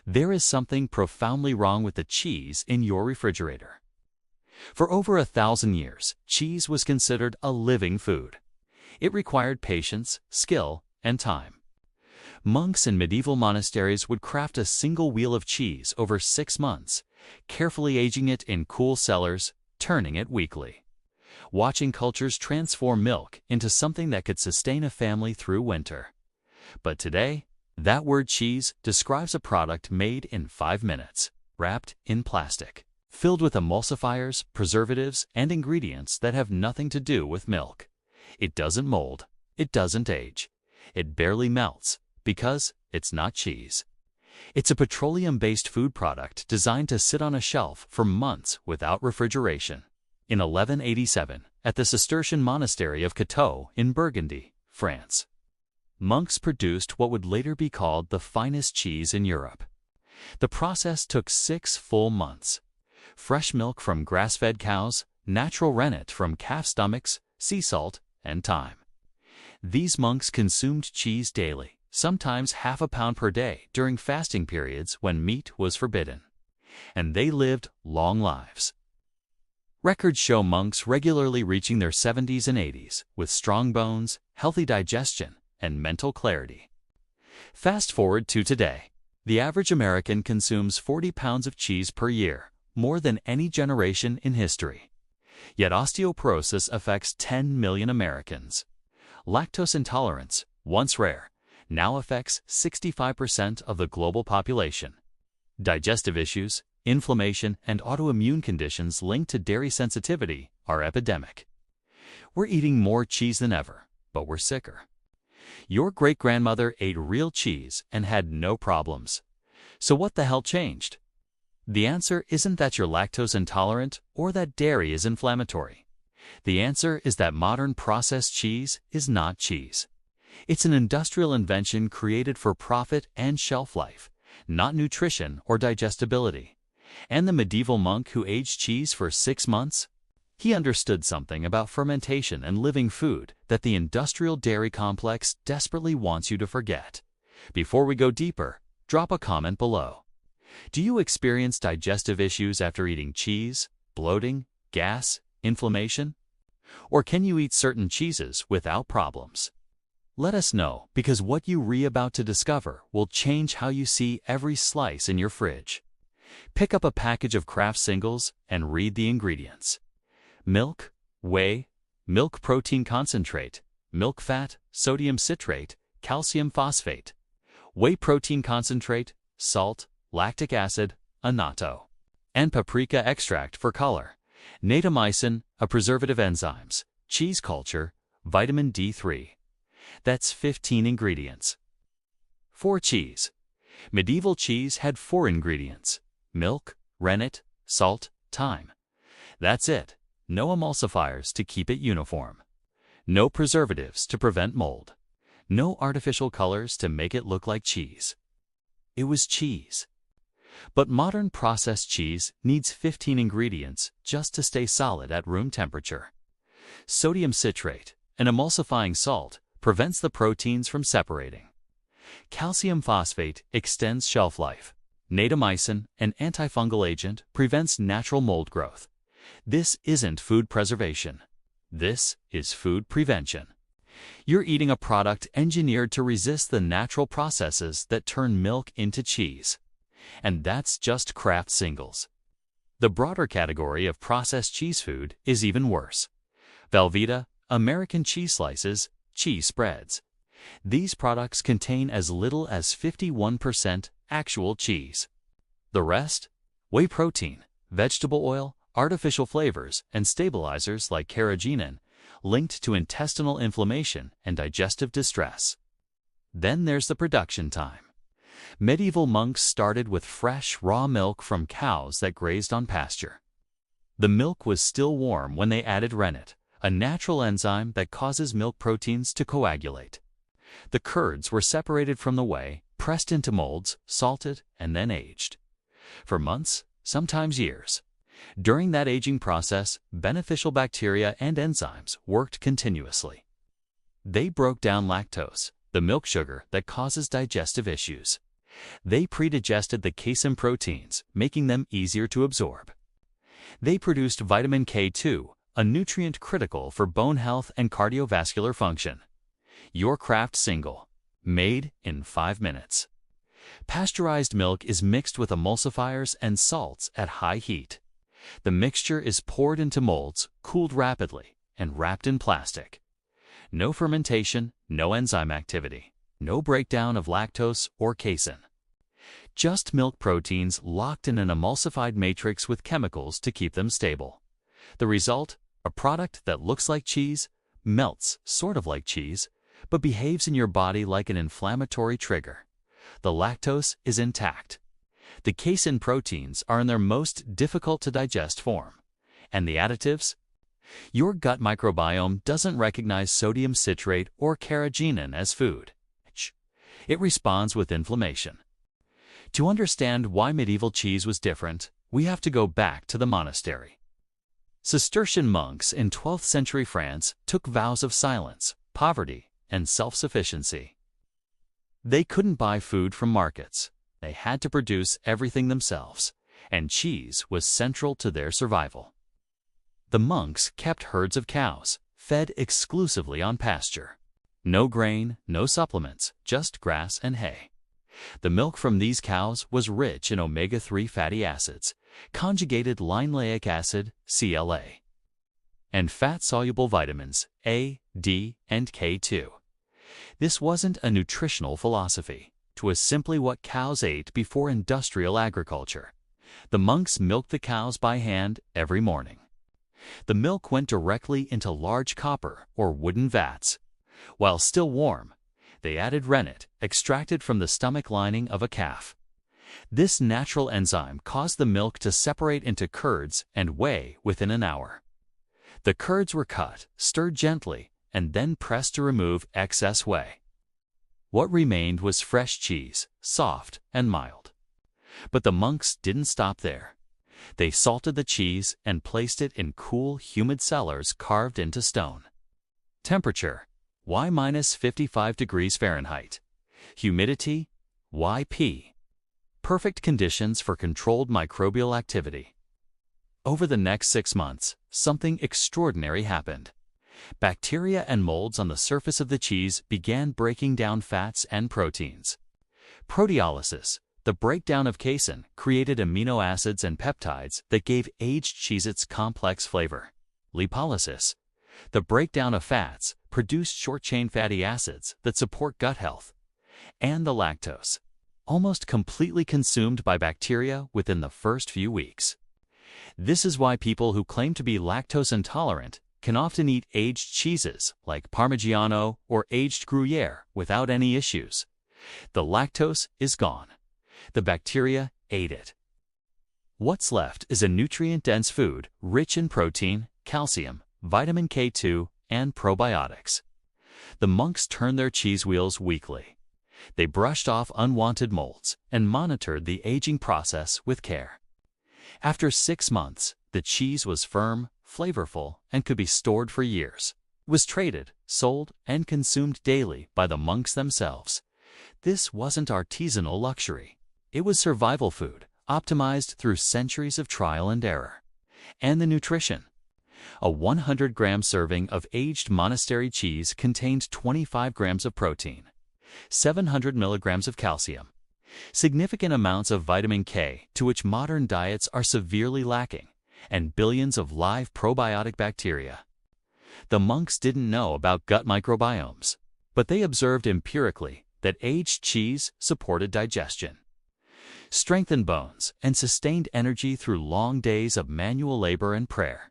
there is something profoundly wrong with the cheese in your refrigerator. For over 1,000 years, cheese was considered a living food. It required patience, skill, and time. Monks in medieval monasteries would craft a single wheel of cheese over 6 months, carefully aging it in cool cellars, turning it weekly. Watching cultures transform milk into something that could sustain a family through winter. But today, that word cheese describes a product made in 5 minutes, wrapped in plastic, filled with emulsifiers, preservatives, and ingredients that have nothing to do with milk. It doesn't mold, it doesn't age, it barely melts, because it's not cheese. It's a petroleum-based food product designed to sit on a shelf for months without refrigeration. In 1187, at the Cistercian monastery of Cateau in Burgundy, France, monks produced what would later be called the finest cheese in Europe. The process took 6 full months. Fresh milk from grass-fed cows, natural rennet from calf stomachs, sea salt, and thyme. These monks consumed cheese daily, sometimes half a pound per day during fasting periods when meat was forbidden. And they lived long lives. Records show monks regularly reaching their 70s and 80s with strong bones, healthy digestion, and mental clarity. Fast forward to today. The average American consumes 40 pounds of cheese per year, more than any generation in history. Yet osteoporosis affects 10 million Americans. Lactose intolerance, once rare, now affects 65% of the global population. Digestive issues, inflammation, and autoimmune conditions linked to dairy sensitivity are epidemic. We're eating more cheese than ever, but we're sicker. Your great-grandmother ate real cheese and had no problems. So what the hell changed? The answer isn't that you're lactose intolerant or that dairy is inflammatory. The answer is that modern processed cheese is not cheese. It's an industrial invention created for profit and shelf life, not nutrition or digestibility. And the medieval monk who aged cheese for 6 months? He understood something about fermentation and living food that the industrial dairy complex desperately wants you to forget. Before we go deeper, drop a comment below. Do you experience digestive issues after eating cheese, bloating, gas, inflammation? Or can you eat certain cheeses without problems? Let us know, because what you're about to discover will change how you see every slice in your fridge. Pick up a package of Kraft Singles and read the ingredients. Milk, whey, milk protein concentrate, milk fat, sodium citrate, calcium phosphate, whey protein concentrate, salt, lactic acid, annatto, and paprika extract for color, natamycin, a preservative enzymes, cheese culture, vitamin D3. That's 15 ingredients. For cheese. Medieval cheese had 4 ingredients: milk, rennet, salt, thyme. That's it. No emulsifiers to keep it uniform. No preservatives to prevent mold. No artificial colors to make it look like cheese. It was cheese. But modern processed cheese needs 15 ingredients just to stay solid at room temperature. Sodium citrate, an emulsifying salt, prevents the proteins from separating. Calcium phosphate extends shelf life. Natamycin, an antifungal agent, prevents natural mold growth. This isn't food preservation. This is food prevention. You're eating a product engineered to resist the natural processes that turn milk into cheese. And that's just Kraft Singles. The broader category of processed cheese food is even worse. Velveeta, American cheese slices, cheese spreads. These products contain as little as 51% actual cheese. The rest? Whey protein, vegetable oil, artificial flavors, and stabilizers like carrageenan, linked to intestinal inflammation and digestive distress. Then there's the production time. Medieval monks started with fresh, raw milk from cows that grazed on pasture. The milk was still warm when they added rennet, a natural enzyme that causes milk proteins to coagulate. The curds were separated from the whey, pressed into molds, salted, and then aged. For months, sometimes years. During that aging process, beneficial bacteria and enzymes worked continuously. They broke down lactose, the milk sugar that causes digestive issues. They predigested the casein proteins, making them easier to absorb. They produced vitamin K2, a nutrient critical for bone health and cardiovascular function. Your Kraft Single, made in 5 minutes. Pasteurized milk is mixed with emulsifiers and salts at high heat. The mixture is poured into molds, cooled rapidly, and wrapped in plastic. No fermentation, no enzyme activity, no breakdown of lactose or casein. Just milk proteins locked in an emulsified matrix with chemicals to keep them stable. The result? A product that looks like cheese, melts sort of like cheese, but behaves in your body like an inflammatory trigger. The lactose is intact. The casein proteins are in their most difficult to digest form. And the additives? Your gut microbiome doesn't recognize sodium citrate or carrageenan as food. It responds with inflammation. To understand why medieval cheese was different, we have to go back to the monastery. Cistercian monks in 12th century France took vows of silence, poverty, and self-sufficiency. They couldn't buy food from markets. They had to produce everything themselves, and cheese was central to their survival. The monks kept herds of cows, fed exclusively on pasture. No grain, no supplements, just grass and hay. The milk from these cows was rich in omega-3 fatty acids, conjugated linoleic acid, CLA, and fat-soluble vitamins A, D, and K2. This wasn't a nutritional philosophy. It was simply what cows ate before industrial agriculture. The monks milked the cows by hand every morning. The milk went directly into large copper or wooden vats. While still warm, they added rennet, extracted from the stomach lining of a calf. This natural enzyme caused the milk to separate into curds and whey within an hour. The curds were cut, stirred gently, and then pressed to remove excess whey. What remained was fresh cheese, soft and mild. But the monks didn't stop there. They salted the cheese and placed it in cool, humid cellars carved into stone. Temperature: Y-55 degrees Fahrenheit. Humidity: YP. Perfect conditions for controlled microbial activity. Over the next 6 months, something extraordinary happened. Bacteria and molds on the surface of the cheese began breaking down fats and proteins. Proteolysis, the breakdown of casein, created amino acids and peptides that gave aged cheese its complex flavor. Lipolysis, the breakdown of fats, produced short-chain fatty acids that support gut health. And the lactose, almost completely consumed by bacteria within the first few weeks. This is why people who claim to be lactose intolerant can often eat aged cheeses like Parmigiano or aged Gruyere without any issues. The lactose is gone. The bacteria ate it. What's left is a nutrient-dense food rich in protein, calcium, vitamin K2, and probiotics. The monks turned their cheese wheels weekly. They brushed off unwanted molds and monitored the aging process with care. After 6 months, the cheese was firm, flavorful, and could be stored for years. It was traded, sold, and consumed daily by the monks themselves. This wasn't artisanal luxury. It was survival food, optimized through centuries of trial and error. And the nutrition. A 100-gram serving of aged monastery cheese contained 25 grams of protein, 700 milligrams of calcium, significant amounts of vitamin K, to which modern diets are severely lacking, and billions of live probiotic bacteria. The monks didn't know about gut microbiomes, but they observed empirically that aged cheese supported digestion, strengthened bones, and sustained energy through long days of manual labor and prayer.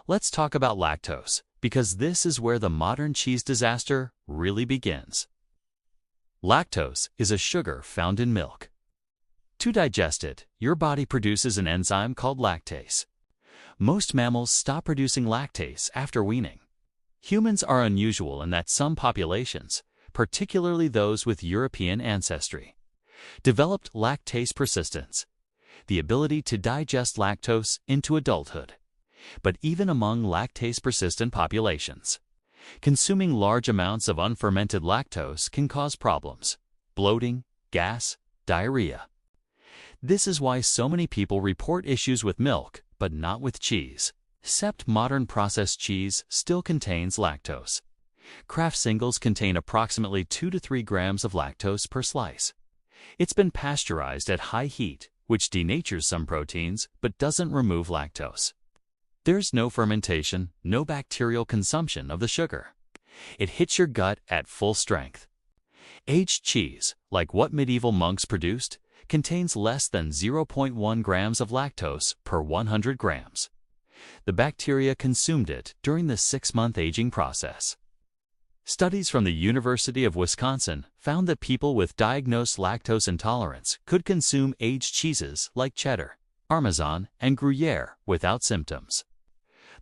Let's talk about lactose, because this is where the modern cheese disaster really begins. Lactose is a sugar found in milk. To digest it, your body produces an enzyme called lactase. Most mammals stop producing lactase after weaning. Humans are unusual in that some populations, particularly those with European ancestry, developed lactase persistence, the ability to digest lactose into adulthood. But even among lactase-persistent populations, consuming large amounts of unfermented lactose can cause problems: bloating, gas, diarrhea. This is why so many people report issues with milk, but not with cheese. Except modern processed cheese still contains lactose. Kraft Singles contain approximately 2 to 3 grams of lactose per slice. It's been pasteurized at high heat, which denatures some proteins but doesn't remove lactose. There's no fermentation, no bacterial consumption of the sugar. It hits your gut at full strength. Aged cheese, like what medieval monks produced, contains less than 0.1 grams of lactose per 100 grams. The bacteria consumed it during the 6-month aging process. Studies from the University of Wisconsin found that people with diagnosed lactose intolerance could consume aged cheeses like cheddar, Parmesan, and Gruyere without symptoms.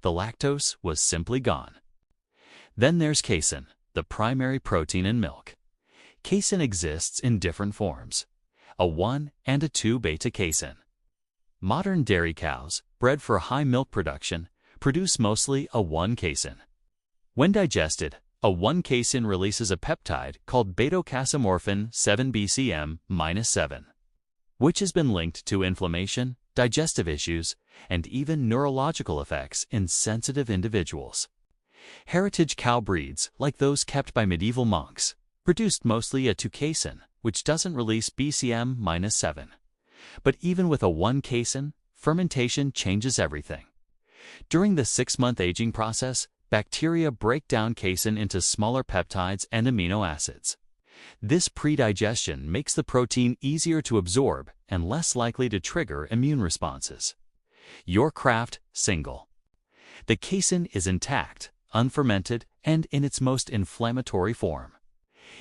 The lactose was simply gone. Then there's casein, the primary protein in milk. Casein exists in different forms, a 1 and a 2 beta-casein. Modern dairy cows, bred for high milk production, produce mostly a 1 casein. When digested, a 1 casein releases a peptide called beta-casomorphin 7-BCM-7, which has been linked to inflammation, digestive issues, and even neurological effects in sensitive individuals. Heritage cow breeds, like those kept by medieval monks, produced mostly a 2 casein, which doesn't release BCM-7. But even with a 1 casein, fermentation changes everything. During the 6-month aging process, bacteria break down casein into smaller peptides and amino acids. This pre-digestion makes the protein easier to absorb and less likely to trigger immune responses. Your Kraft Single. The casein is intact, unfermented, and in its most inflammatory form.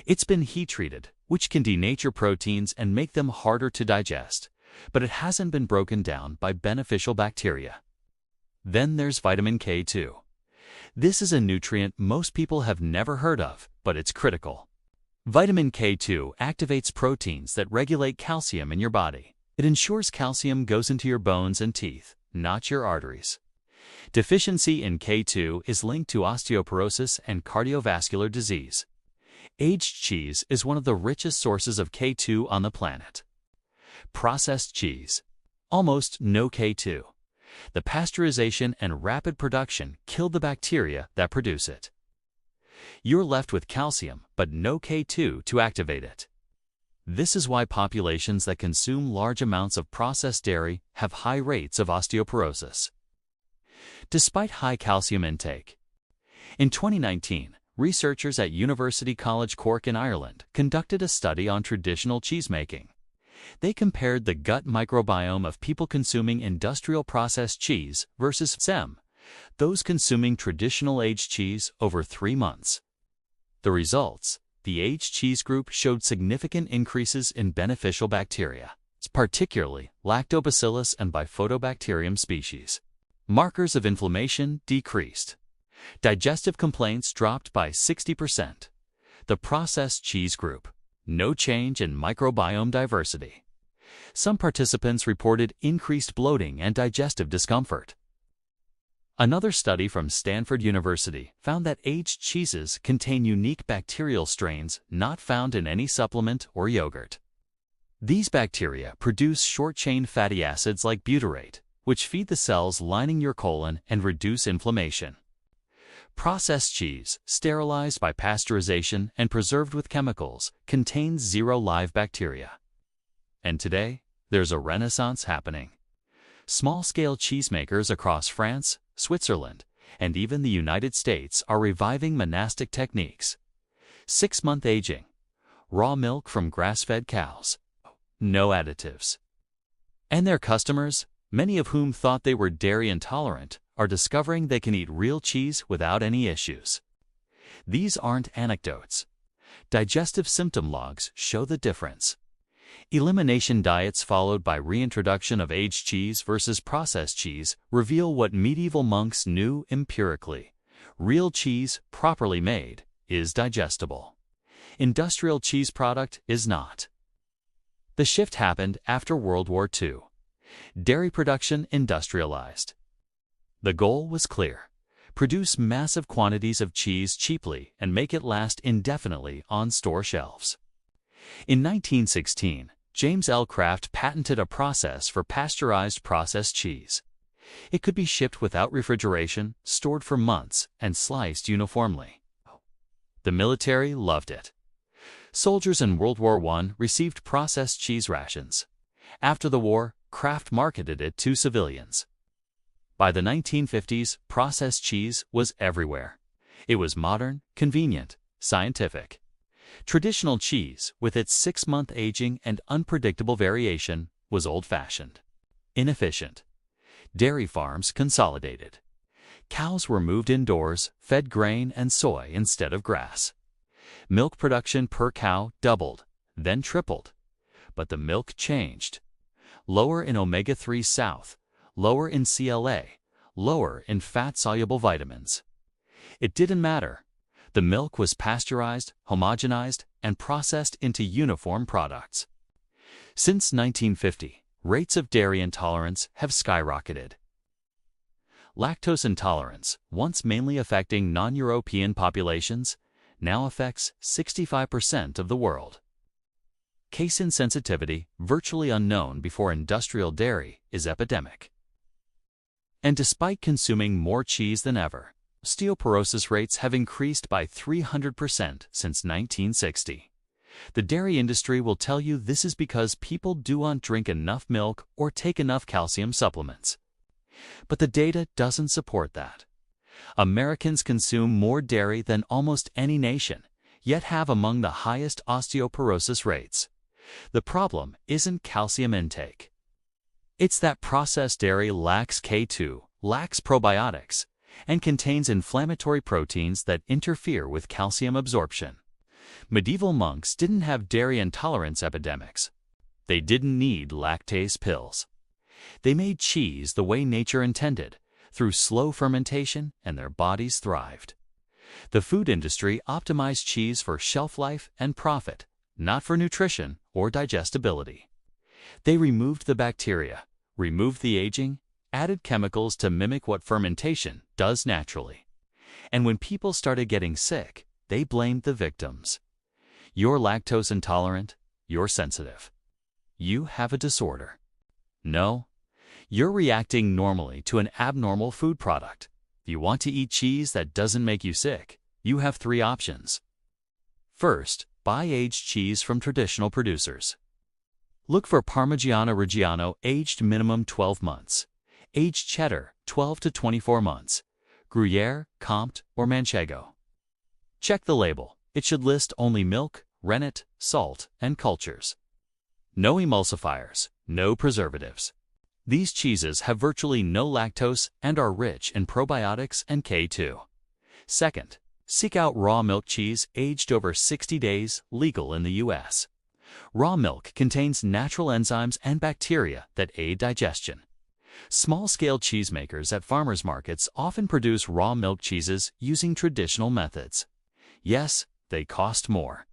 It's been heat-treated, which can denature proteins and make them harder to digest, but it hasn't been broken down by beneficial bacteria. Then there's vitamin K2. This is a nutrient most people have never heard of, but it's critical. Vitamin K2 activates proteins that regulate calcium in your body. It ensures calcium goes into your bones and teeth, not your arteries. Deficiency in K2 is linked to osteoporosis and cardiovascular disease. Aged cheese is one of the richest sources of K2 on the planet. Processed cheese. Almost no K2. The pasteurization and rapid production killed the bacteria that produce it. You're left with calcium, but no K2 to activate it. This is why populations that consume large amounts of processed dairy have high rates of osteoporosis. Despite high calcium intake. In 2019, researchers at University College Cork in Ireland conducted a study on traditional cheesemaking. They compared the gut microbiome of people consuming industrial processed cheese versus those consuming traditional aged cheese over 3 months. The results: the aged cheese group showed significant increases in beneficial bacteria, particularly lactobacillus and bifidobacterium species. Markers of inflammation decreased. Digestive complaints dropped by 60%. The processed cheese group: no change in microbiome diversity. Some participants reported increased bloating and digestive discomfort. Another study from Stanford University found that aged cheeses contain unique bacterial strains not found in any supplement or yogurt. These bacteria produce short-chain fatty acids like butyrate, which feed the cells lining your colon and reduce inflammation. Processed cheese, sterilized by pasteurization and preserved with chemicals, contains 0 live bacteria. And today, there's a renaissance happening. Small-scale cheesemakers across France, Switzerland, and even the United States are reviving monastic techniques. 6-month aging. Raw milk from grass-fed cows. No additives. And their customers, many of whom thought they were dairy intolerant, are discovering they can eat real cheese without any issues. These aren't anecdotes. Digestive symptom logs show the difference. Elimination diets followed by reintroduction of aged cheese versus processed cheese reveal what medieval monks knew empirically. Real cheese, properly made, is digestible. Industrial cheese product is not. The shift happened after World War II. Dairy production industrialized. The goal was clear: produce massive quantities of cheese cheaply and make it last indefinitely on store shelves. In 1916, James L. Kraft patented a process for pasteurized processed cheese. It could be shipped without refrigeration, stored for months, and sliced uniformly. The military loved it. Soldiers in World War I received processed cheese rations. After the war, Kraft marketed it to civilians. By the 1950s, processed cheese was everywhere. It was modern, convenient, scientific. Traditional cheese, with its 6-month aging and unpredictable variation, was old-fashioned. Inefficient. Dairy farms consolidated. Cows were moved indoors, fed grain and soy instead of grass. Milk production per cow doubled, then tripled. But the milk changed. Lower in omega-3 south, lower in CLA, lower in fat-soluble vitamins. It didn't matter. The milk was pasteurized, homogenized, and processed into uniform products. Since 1950, rates of dairy intolerance have skyrocketed. Lactose intolerance, once mainly affecting non-European populations, now affects 65% of the world. Casein sensitivity, virtually unknown before industrial dairy, is epidemic. And despite consuming more cheese than ever, osteoporosis rates have increased by 300% since 1960. The dairy industry will tell you this is because people don't drink enough milk or take enough calcium supplements. But the data doesn't support that. Americans consume more dairy than almost any nation, yet have among the highest osteoporosis rates. The problem isn't calcium intake. It's that processed dairy lacks K2, lacks probiotics, and contains inflammatory proteins that interfere with calcium absorption. Medieval monks didn't have dairy intolerance epidemics. They didn't need lactase pills. They made cheese the way nature intended, through slow fermentation, and their bodies thrived. The food industry optimized cheese for shelf life and profit, not for nutrition or digestibility. They removed the bacteria, removed the aging, added chemicals to mimic what fermentation does naturally. And when people started getting sick, they blamed the victims. You're lactose intolerant, you're sensitive. You have a disorder. No, you're reacting normally to an abnormal food product. If you want to eat cheese that doesn't make you sick, you have 3 options. First, buy aged cheese from traditional producers. Look for Parmigiano Reggiano aged minimum 12 months. Aged cheddar 12 to 24 months. Gruyere, Comte, or Manchego. Check the label. It should list only milk, rennet, salt, and cultures. No emulsifiers, no preservatives. These cheeses have virtually no lactose and are rich in probiotics and K2. Second, seek out raw milk cheese aged over 60 days, legal in the U.S. Raw milk contains natural enzymes and bacteria that aid digestion. Small-scale cheesemakers at farmers markets often produce raw milk cheeses using traditional methods. Yes, they cost more.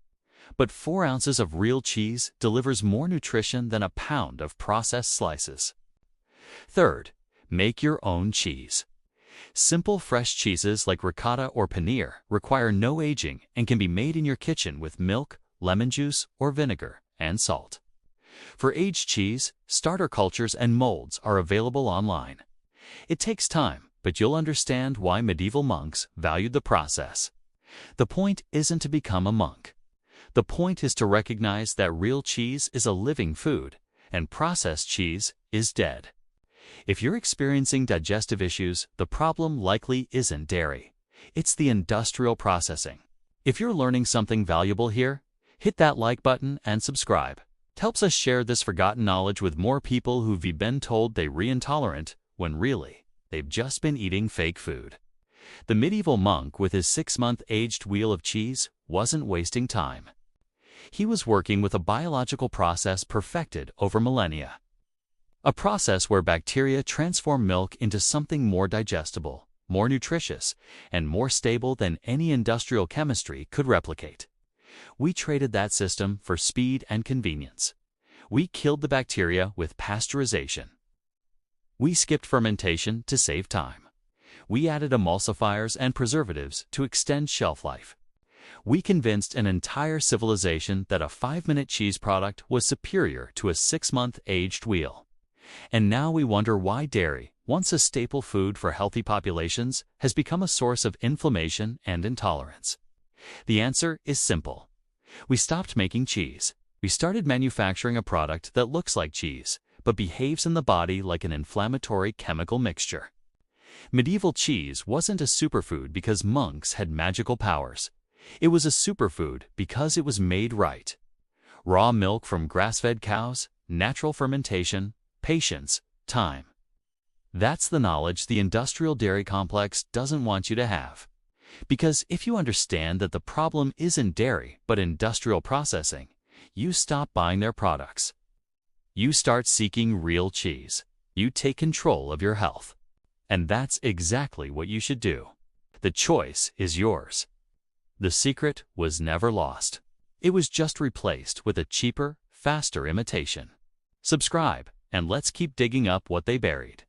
But 4 ounces of real cheese delivers more nutrition than a pound of processed slices. Third, make your own cheese. Simple fresh cheeses like ricotta or paneer require no aging and can be made in your kitchen with milk, lemon juice, or vinegar, and salt. For aged cheese, starter cultures and molds are available online. It takes time, but you'll understand why medieval monks valued the process. The point isn't to become a monk. The point is to recognize that real cheese is a living food, and processed cheese is dead. If you're experiencing digestive issues, the problem likely isn't dairy. It's the industrial processing. If you're learning something valuable here, hit that like button and subscribe. It helps us share this forgotten knowledge with more people who've been told they're intolerant when really, they've just been eating fake food. The medieval monk with his 6-month aged wheel of cheese wasn't wasting time. He was working with a biological process perfected over millennia. A process where bacteria transform milk into something more digestible, more nutritious, and more stable than any industrial chemistry could replicate. We traded that system for speed and convenience. We killed the bacteria with pasteurization. We skipped fermentation to save time. We added emulsifiers and preservatives to extend shelf life. We convinced an entire civilization that a 5-minute cheese product was superior to a 6-month aged wheel. And now we wonder why dairy, once a staple food for healthy populations, has become a source of inflammation and intolerance. The answer is simple. We stopped making cheese. We started manufacturing a product that looks like cheese, but behaves in the body like an inflammatory chemical mixture. Medieval cheese wasn't a superfood because monks had magical powers. It was a superfood because it was made right. Raw milk from grass-fed cows, natural fermentation, patience, time. That's the knowledge the industrial dairy complex doesn't want you to have. Because if you understand that the problem isn't dairy but industrial processing, you stop buying their products. You start seeking real cheese. You take control of your health. And that's exactly what you should do. The choice is yours. The secret was never lost. It was just replaced with a cheaper, faster imitation. Subscribe, and let's keep digging up what they buried.